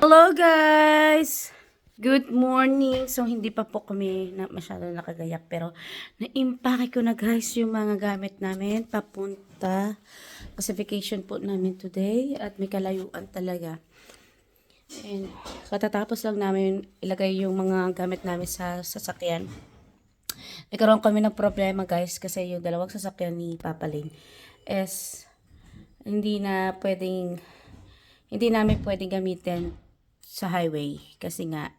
Hello guys! Good morning! So hindi pa po kami masyado nakagayak pero na-impake ko na guys yung mga gamit namin papunta kasi vacation po namin today at may kalayuan talaga. And katatapos lang namin ilagay yung mga gamit namin sa sasakyan. Nagkaroon kami ng problema guys kasi yung dalawang sasakyan ni Papa Lane is hindi namin pwedeng gamitin sa highway kasi nga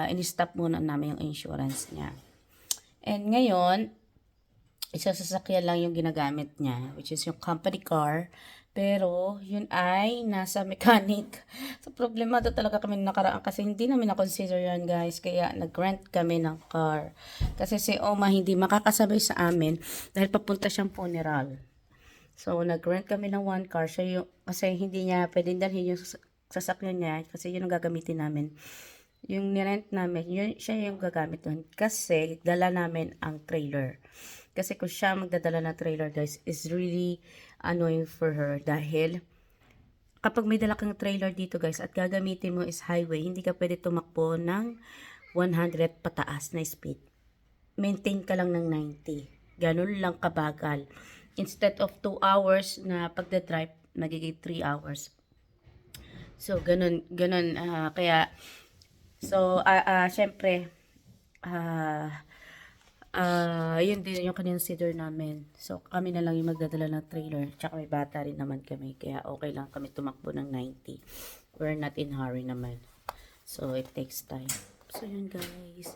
in-stop muna namin yung insurance niya. And ngayon, isang sasakyan lang yung ginagamit niya, which is yung company car. Pero, yun ay nasa mechanic. So, problemado talaga kami nakaraan kasi hindi namin na-consider yan, guys. Kaya, nag-rent kami ng car. Kasi si Oma hindi makakasabay sa amin dahil papunta siyang funeral. So, nag-rent kami ng one car. Kasi hindi niya pwedeng dalhin yung sasakyan niya kasi yun ang gagamitin namin. Yung nirent namin, siya yung gagamit doon. Kasi, dala namin ang trailer. Kasi kung siya magdadala ng trailer, guys, is really annoying for her. Dahil, kapag may dala kang trailer dito, guys, at gagamitin mo is highway, hindi ka pwede tumakbo ng 100 pataas na speed. Maintain ka lang ng 90. Ganun lang kabagal. Instead of 2 hours na pagdadrive, magiging 3 hours. So, ganun, kaya, so, syempre, yun din yung consider namin. So, kami na lang yung magdadala ng trailer, tsaka may bata rin naman kami, kaya okay lang kami tumakbo ng 90. We're not in hurry naman. So, it takes time. So, yun guys.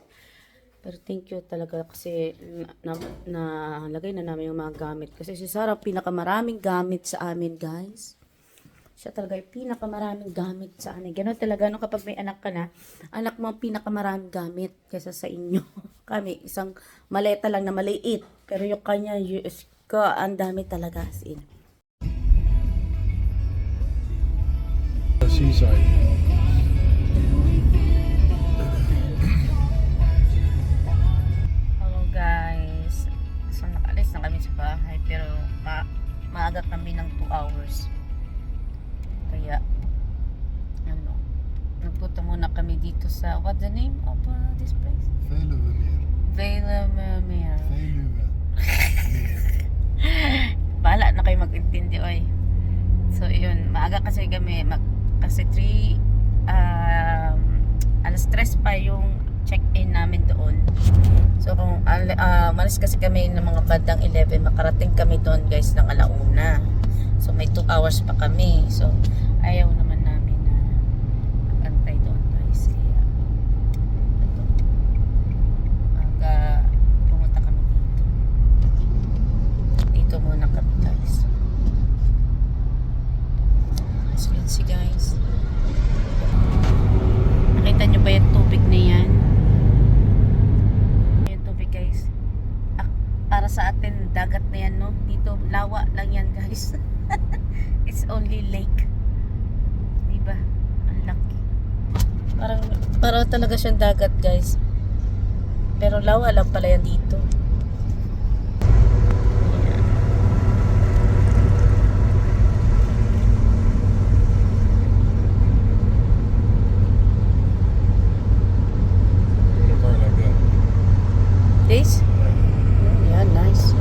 Pero thank you talaga kasi nalagay na namin yung mga gamit. Kasi si Sarah pinakamaraming gamit sa amin, guys. Siya talaga yung pinakamaraming gamit sa amin. Ganun talaga, no, kapag may anak ka na, anak mo ang pinakamaraming gamit kaysa sa inyo. Kami, isang maleta lang na maliit. Pero yung kanya, US ka, ang dami talaga as in. Seaside. Guys, so nakaalis na kami sa bahay pero maaga kami ng 2 hours kaya nagpunta muna kami dito sa what's the name of this place? Veluwemeer. Bahala na kayo mag-intindi oy. So yun, maaga kasi kami kasi 3 pa yung check-in namin doon. So kung malis kasi kami ng mga bandang 11, makarating kami doon guys ng 1:00. So may 2 hours pa kami. So ayaw naman namin na magantay doon guys. Kaya pumunta kami dito. Dito muna kami guys. So yun si guys. Nakita nyo ba yung tubig na yan? Para sa atin dagat na yan, no? Dito lawa lang yan guys. It's only lake, diba? Ang laki, parang talaga siyang dagat guys, pero lawa lang pala yan dito. This? Yeah, nice.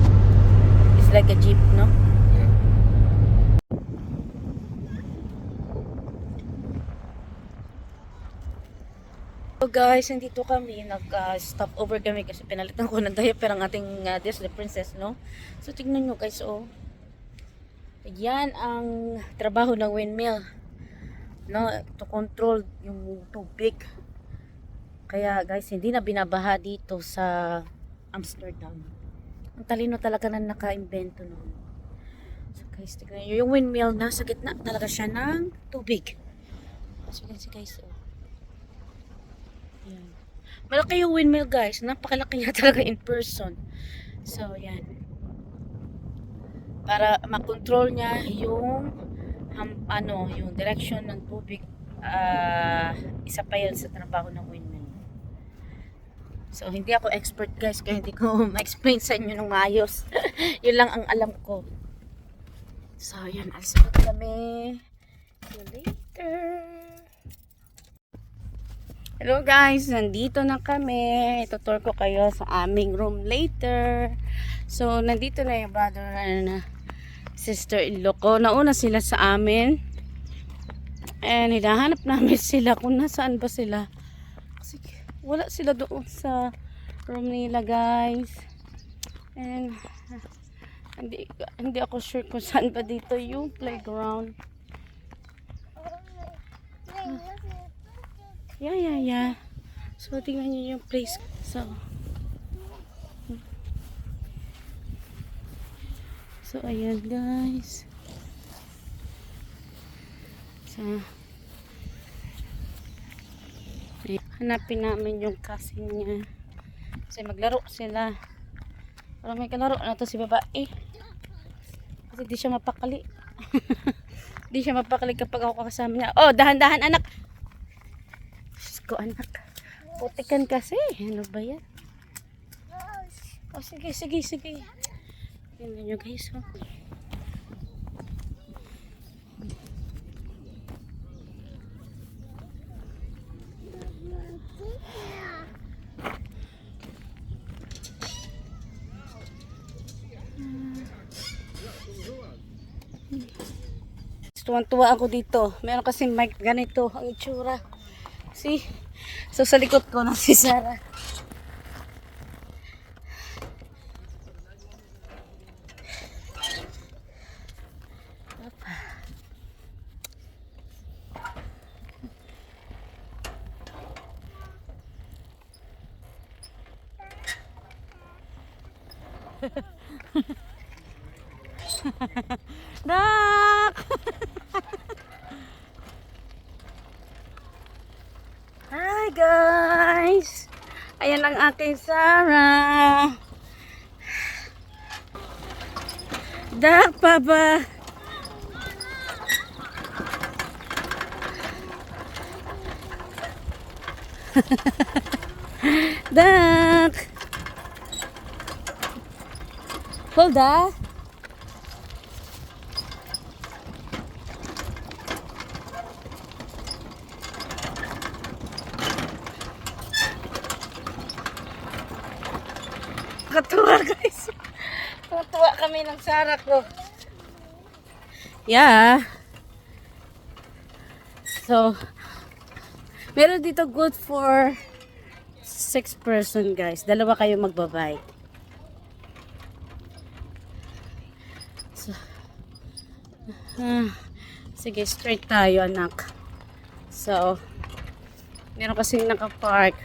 It's like a jeep, no? Yeah. So guys, nandito kami, nag-stop over kami kasi pinalitan ko ng diaper ang ating Disney princess, no? So tingnan nyo guys, oh. Yan ang trabaho ng windmill, no? To control yung tubig. Kaya guys, hindi na binabaha dito sa Amsterdam. Ang talino talaga na naka-invento noon. So guys, tignan nyo yung windmill, nasa gitna talaga siya ng tubig. So guys, oh. Yan. Malaki yung windmill guys, napakalaki niya talaga in person. So yan. Para makontrol niya yung yung direction ng tubig, isa pa yan sa trabaho ng windmill. So, hindi ako expert guys, kaya hindi ko ma-explain sa inyo ng maayos. Yun lang ang alam ko. So, yan. Alis kami. See you later. Hello guys, nandito na kami. Itutur ko kayo sa aming room later. So, nandito na yung brother and sister-in-law ko. Nauna sila sa amin. And hinahanap namin sila kung nasaan ba sila. Kasi wala sila doon sa room nila guys. And hindi ako sure kung saan ba dito yung playground. Yeah. So, tingnan nyo yung place. So, ayan guys. So, hanapin namin yung cousin niya. Kasi maglaro sila. Parang may kalaro na to si babae. Kasi di siya mapakali. Di siya mapakali kapag ako kasama niya. Oh, dahan-dahan anak. Ko anak, putikan kasi, ano ba yan? Oh, sige. Tingnan nyo guys, oh. Tuwan-tuwa ako dito. Meron kasi mic ganito ang itsura. See? So, sa likod ko na si Sarah. Dak! Hi guys! Ayan ang aking Sarah. Dak pa ba? Dak! Hold on. Katuwa guys. Katuwa kami ng Sarah ko. Yeah. So, meron dito good for 6 person guys. Dalawa kayo magbabike. So, sige, straight tayo anak. So, meron kasing nakapark.